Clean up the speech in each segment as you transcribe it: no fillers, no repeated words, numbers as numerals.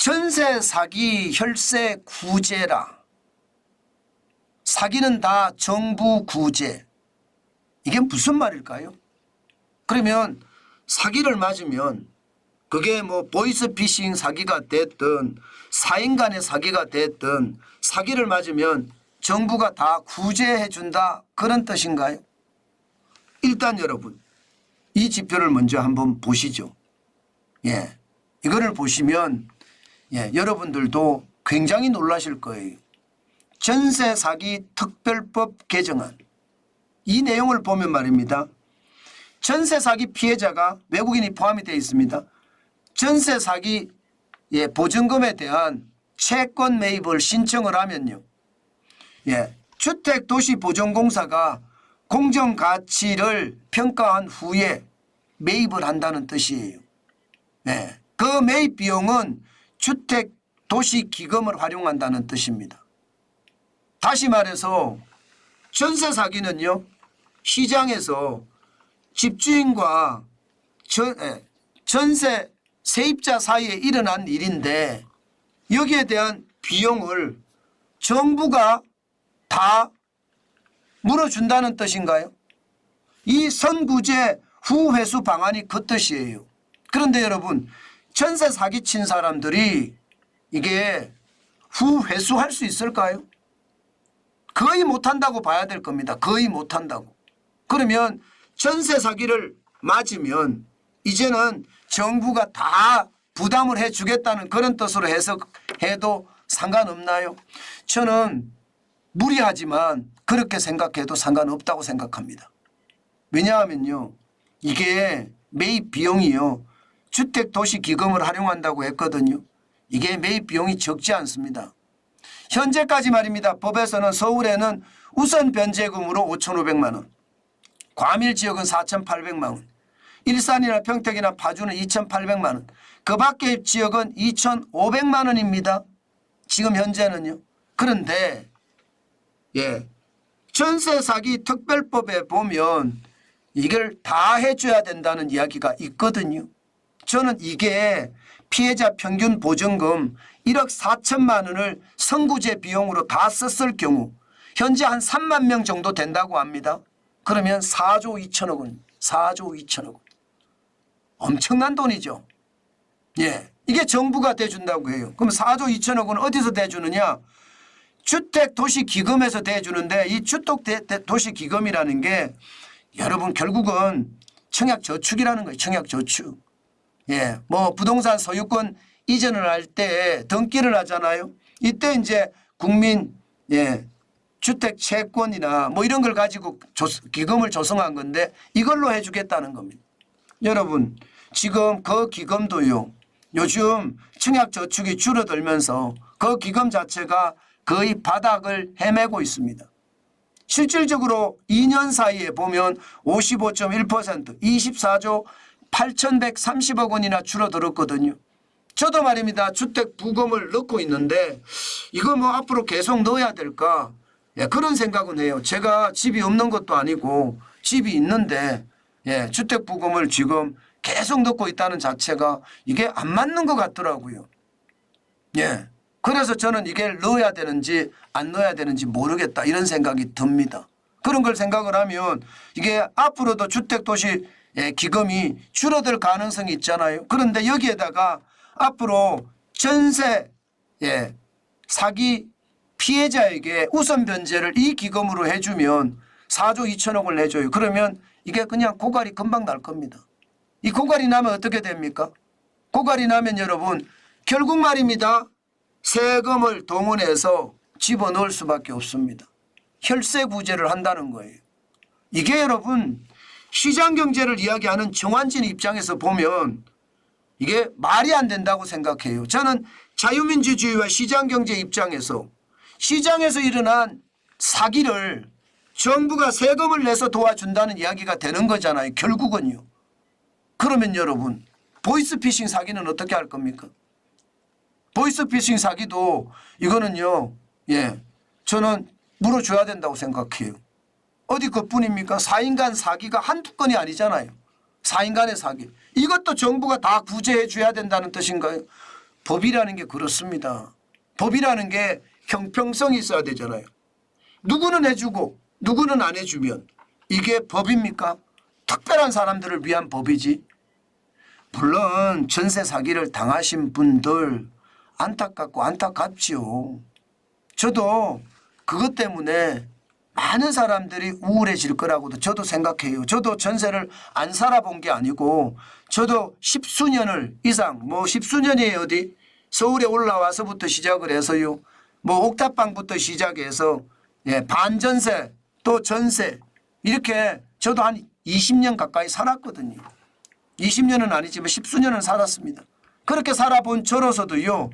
전세 사기 혈세 구제라. 사기는 다 정부 구제. 이게 무슨 말일까요? 그러면 사기를 맞으면 그게 뭐 보이스피싱 사기가 됐든 사인 간의 사기가 됐든 사기를 맞으면 정부가 다 구제해 준다, 그런 뜻인가요? 일단 여러분 이 지표를 먼저 한번 보시죠. 예, 이거를 보시면 여러분들도 굉장히 놀라실 거예요. 전세 사기 특별법 개정안, 이 내용을 보면 말입니다. 전세 사기 피해자가 외국인이 포함이 되어 있습니다. 전세 사기 보증금에 대한 채권 매입을 신청을 하면요, 주택도시보전공사가 공정가치를 평가한 후에 매입을 한다는 뜻이에요. 그 매입 비용은 주택도시기금을 활용한다는 뜻입니다. 다시 말해서 전세 사기는요, 시장에서 집주인과 전세 세입자 사이에 일어난 일인데 여기에 대한 비용을 정부가 다 물어준다는 뜻인가요? 이 선구제 후회수 방안이 그 뜻이에요. 그런데 여러분, 전세 사기친 사람들이 이게 후회수할 수 있을까요? 거의 못한다고 봐야 될 겁니다. 거의 못한다고. 그러면 전세 사기를 맞으면 이제는 정부가 다 부담을 해주겠다는 그런 뜻으로 해석해도 상관없나요? 저는 무리하지만 그렇게 생각해도 상관없다고 생각합니다. 왜냐하면요, 이게 매입 비용이요, 주택도시기금을 활용한다고 했거든요. 이게 매입 비용이 적지 않습니다. 현재까지 말입니다. 법에서는 서울에는 우선 변제금으로 5,500만 원, 과밀지역은 4,800만 원, 일산이나 평택이나 파주는 2,800만 원, 그 밖의 지역은 2,500만 원입니다. 지금 현재는요. 그런데 전세 사기 특별법에 보면 이걸 다 해줘야 된다는 이야기가 있거든요. 저는 이게 피해자 평균 보증금 1억 4천만 원을 선구제 비용으로 다 썼을 경우 현재 한 3만 명 정도 된다고 합니다. 그러면 4조 2천억 원, 4조 2천억 원. 엄청난 돈이죠. 이게 정부가 대준다고 해요. 그럼 4조 2천억 원 어디서 대주느냐? 주택도시기금에서 대주는데, 이 주택도시기금이라는 게 여러분 결국은 청약저축이라는 거예요. 청약저축. 뭐 부동산 소유권 이전을 할 때 등기를 하잖아요. 이때 이제 국민 주택 채권이나 뭐 이런 걸 가지고 기금을 조성한 건데 이걸로 해주겠다는 겁니다. 여러분 지금 그 기금도요, 요즘 청약저축이 줄어들면서 그 기금 자체가 거의 바닥을 헤매고 있습니다. 실질적으로 2년 사이에 보면 55.1% 24조 8,130억 원이나 줄어들었거든요. 저도 말입니다. 주택 부금을 넣고 있는데 이거 뭐 앞으로 계속 넣어야 될까? 그런 생각은 해요. 제가 집이 없는 것도 아니고 집이 있는데 주택 부금을 지금 계속 넣고 있다는 자체가 이게 안 맞는 것 같더라고요. 그래서 저는 이게 넣어야 되는지 안 넣어야 되는지 모르겠다, 이런 생각이 듭니다. 그런 걸 생각을 하면 이게 앞으로도 주택도시 기금이 줄어들 가능성이 있잖아요. 그런데 여기에다가 앞으로 전세 사기 피해자에게 우선 변제를 이 기금으로 해주면 4조 2천억을 내줘요. 그러면 이게 그냥 고갈이 금방 날 겁니다. 이 고갈이 나면 어떻게 됩니까? 고갈이 나면 여러분 결국 말입니다. 세금을 동원해서 집어넣을 수밖에 없습니다. 혈세 구제를 한다는 거예요. 이게 여러분 시장경제를 이야기하는 정환진 입장에서 보면 이게 말이 안 된다고 생각해요. 저는 자유민주주의와 시장경제 입장에서 시장에서 일어난 사기를 정부가 세금을 내서 도와준다는 이야기가 되는 거잖아요. 결국은요. 그러면 여러분 보이스피싱 사기는 어떻게 할 겁니까? 보이스피싱 사기도 이거는요, 저는 물어줘야 된다고 생각해요. 어디 그뿐입니까? 4인 간 사기가 한두 건이 아니잖아요. 4인 간의 사기. 이것도 정부가 다 구제해 줘야 된다는 뜻인가요? 법이라는 게 그렇습니다. 법이라는 게 형평성이 있어야 되잖아요. 누구는 해주고 누구는 안 해주면 이게 법입니까? 특별한 사람들을 위한 법이지. 물론 전세 사기를 당하신 분들 안타깝고 안타깝지요. 저도 그것 때문에 많은 사람들이 우울해질 거라고도 저도 생각해요. 저도 전세를 안 살아본 게 아니고 저도 십수년을 이상 십수년이 어디 서울에 올라와서부터 시작을 해서요. 옥탑방부터 시작해서 반전세 또 전세 이렇게 저도 한 20년 가까이 살았거든요. 20년은 아니지만 십수년은 살았습니다. 그렇게 살아본 저로서도요.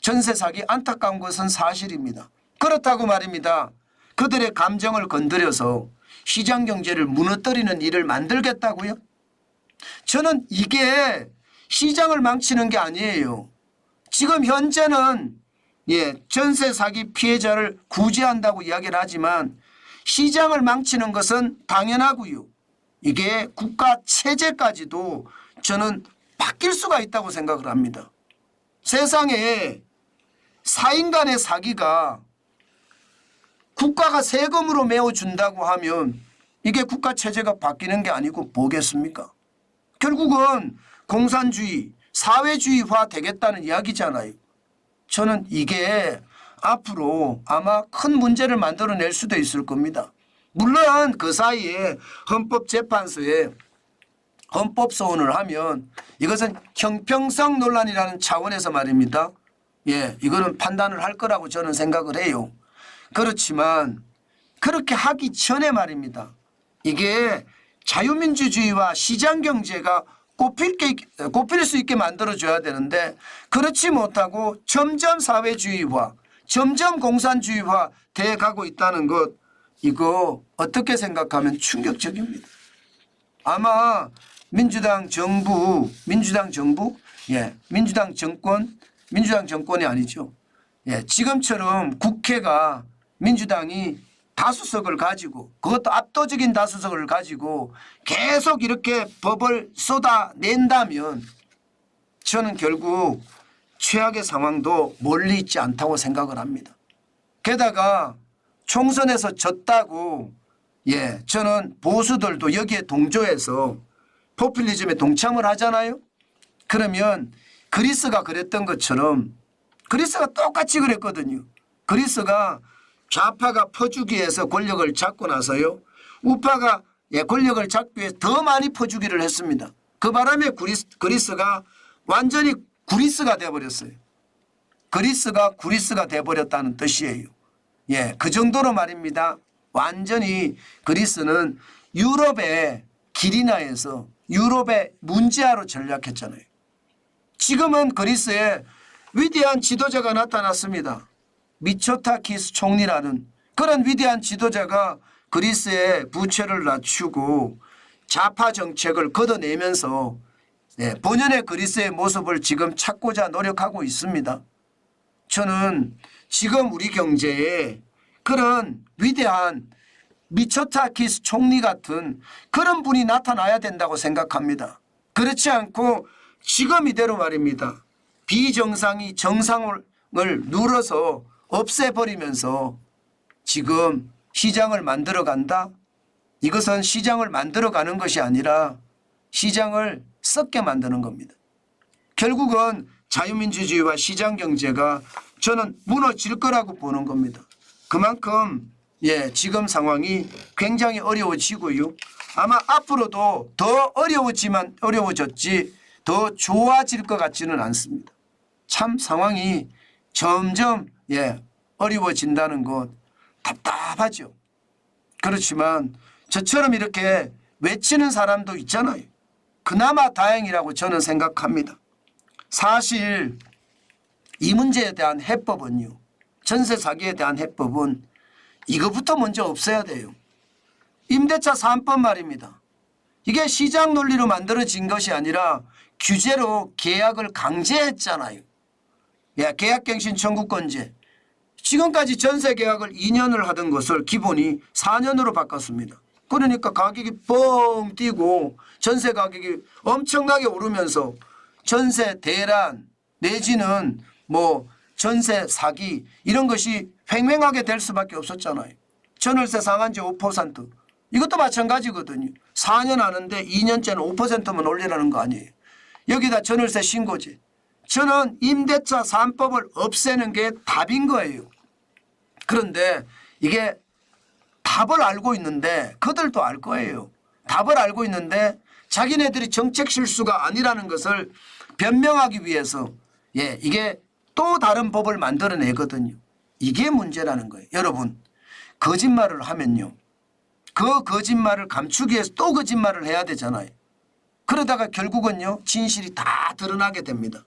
전세 사기 안타까운 것은 사실입니다. 그렇다고 말입니다. 그들의 감정을 건드려서 시장 경제를 무너뜨리는 일을 만들겠다고요? 저는 이게 시장을 망치는 게 아니에요. 지금 현재는 전세 사기 피해자를 구제한다고 이야기를 하지만 시장을 망치는 것은 당연하고요. 이게 국가 체제까지도 저는 바뀔 수가 있다고 생각을 합니다. 세상에 사인 간의 사기가 국가가 세금으로 메워준다고 하면 이게 국가 체제가 바뀌는 게 아니고 뭐겠습니까? 결국은 공산주의, 사회주의화 되겠다는 이야기잖아요. 저는 이게 앞으로 아마 큰 문제를 만들어낼 수도 있을 겁니다. 물론 그 사이에 헌법재판소에 헌법소원을 하면 이것은 형평성 논란이라는 차원에서 말입니다. 이거는 판단을 할 거라고 저는 생각을 해요. 그렇지만 그렇게 하기 전에 말입니다. 이게 자유민주주의와 시장경제가 꼽힐 수 있게 만들어줘야 되는데 그렇지 못하고 점점 사회주의화, 점점 공산주의화 돼가고 있다는 것 이거 어떻게 생각하면 충격적입니다. 아마 민주당 정권이 아니죠. 지금처럼 국회가 민주당이 다수석을 가지고 그것도 압도적인 다수석을 가지고 계속 이렇게 법을 쏟아낸다면 저는 결국 최악의 상황도 멀리 있지 않다고 생각을 합니다. 게다가 총선에서 졌다고 저는 보수들도 여기에 동조해서 포퓰리즘에 동참을 하잖아요. 그러면 그리스가 그랬던 것처럼 그리스가 똑같이 그랬거든요. 그리스가 좌파가 퍼주기 위해서 권력을 잡고 나서요. 우파가 권력을 잡기 위해 더 많이 퍼주기를 했습니다. 그 바람에 그리스가 완전히 구리스가 돼버렸어요. 그리스가 구리스가 돼버렸다는 뜻이에요. 그 정도로 말입니다. 완전히 그리스는 유럽의 길이나에서 유럽의 문제아로 전락했잖아요. 지금은 그리스에 위대한 지도자가 나타났습니다. 미초타키스 총리라는 그런 위대한 지도자가 그리스의 부채를 낮추고 좌파 정책을 걷어내면서 본연의 그리스의 모습을 지금 찾고자 노력하고 있습니다. 저는 지금 우리 경제에 그런 위대한 미초타키스 총리 같은 그런 분이 나타나야 된다고 생각합니다. 그렇지 않고 지금 이대로 말입니다. 비정상이 정상을 눌러서 없애버리면서 지금 시장을 만들어간다? 이것은 시장을 만들어가는 것이 아니라 시장을 썩게 만드는 겁니다. 결국은 자유민주주의와 시장경제가 저는 무너질 거라고 보는 겁니다. 그만큼 지금 상황이 굉장히 어려워지고요. 아마 앞으로도 더 어려워졌지 더 좋아질 것 같지는 않습니다. 참 상황이 점점 어려워진다는 것 답답하죠. 그렇지만 저처럼 이렇게 외치는 사람도 있잖아요. 그나마 다행이라고 저는 생각합니다. 사실 이 문제에 대한 해법은요. 전세 사기에 대한 해법은 이것부터 먼저 없애야 돼요. 임대차 3법 말입니다. 이게 시장 논리로 만들어진 것이 아니라 규제로 계약을 강제했잖아요. 계약갱신 청구권제. 지금까지 전세 계약을 2년을 하던 것을 기본이 4년으로 바꿨습니다. 그러니까 가격이 뻥 뛰고 전세 가격이 엄청나게 오르면서 전세 대란 내지는 뭐 전세 사기 이런 것이 횡행하게 될 수밖에 없었잖아요. 전월세 상한제 5%. 이것도 마찬가지거든요. 4년 하는데 2년째는 5%만 올리라는 거 아니에요. 여기다 전월세 신고제. 저는 임대차 3법을 없애는 게 답인 거예요. 그런데 이게 답을 알고 있는데 그들도 알 거예요. 답을 알고 있는데 자기네들이 정책 실수가 아니라는 것을 변명하기 위해서 이게 또 다른 법을 만들어내거든요. 이게 문제라는 거예요. 여러분 거짓말을 하면요. 그 거짓말을 감추기 위해서 또 거짓말을 해야 되잖아요. 그러다가 결국은요. 진실이 다 드러나게 됩니다.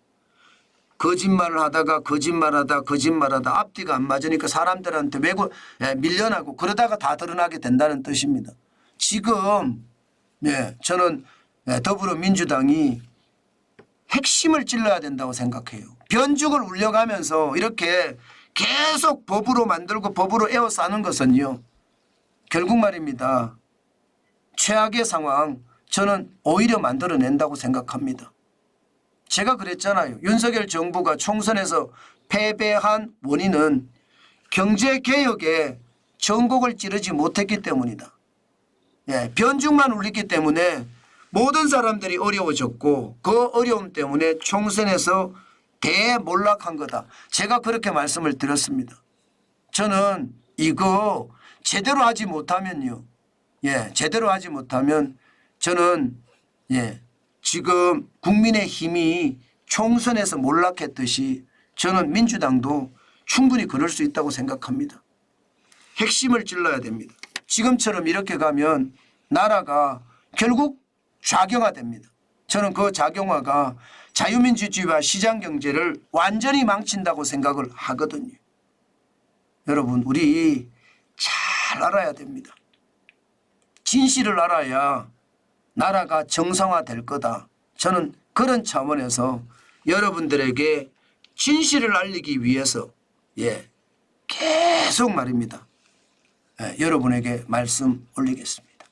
거짓말을 하다가 거짓말하다 앞뒤가 안 맞으니까 사람들한테 밀려나고 그러다가 다 드러나게 된다는 뜻입니다. 지금 저는 더불어민주당이 핵심을 찔러야 된다고 생각해요. 변죽을 울려가면서 이렇게 계속 법으로 만들고 법으로 에워싸는 것은요. 결국 말입니다. 최악의 상황 저는 오히려 만들어낸다고 생각합니다. 제가 그랬잖아요. 윤석열 정부가 총선에서 패배한 원인은 경제개혁에 전곡을 찌르지 못했기 때문이다. 변죽만 울리기 때문에 모든 사람들이 어려워졌고 그 어려움 때문에 총선에서 대몰락한 거다. 제가 그렇게 말씀을 드렸습니다. 저는 이거 제대로 하지 못하면요. 제대로 하지 못하면 저는 지금 국민의힘이 총선에서 몰락했듯이 저는 민주당도 충분히 그럴 수 있다고 생각합니다. 핵심을 찔러야 됩니다. 지금처럼 이렇게 가면 나라가 결국 좌경화됩니다. 저는 그 좌경화가 자유민주주의와 시장경제를 완전히 망친다고 생각을 하거든요. 여러분 우리 잘 알아야 됩니다. 진실을 알아야 나라가 정상화될 거다. 저는 그런 차원에서 여러분들에게 진실을 알리기 위해서 계속 말입니다. 여러분에게 말씀 올리겠습니다.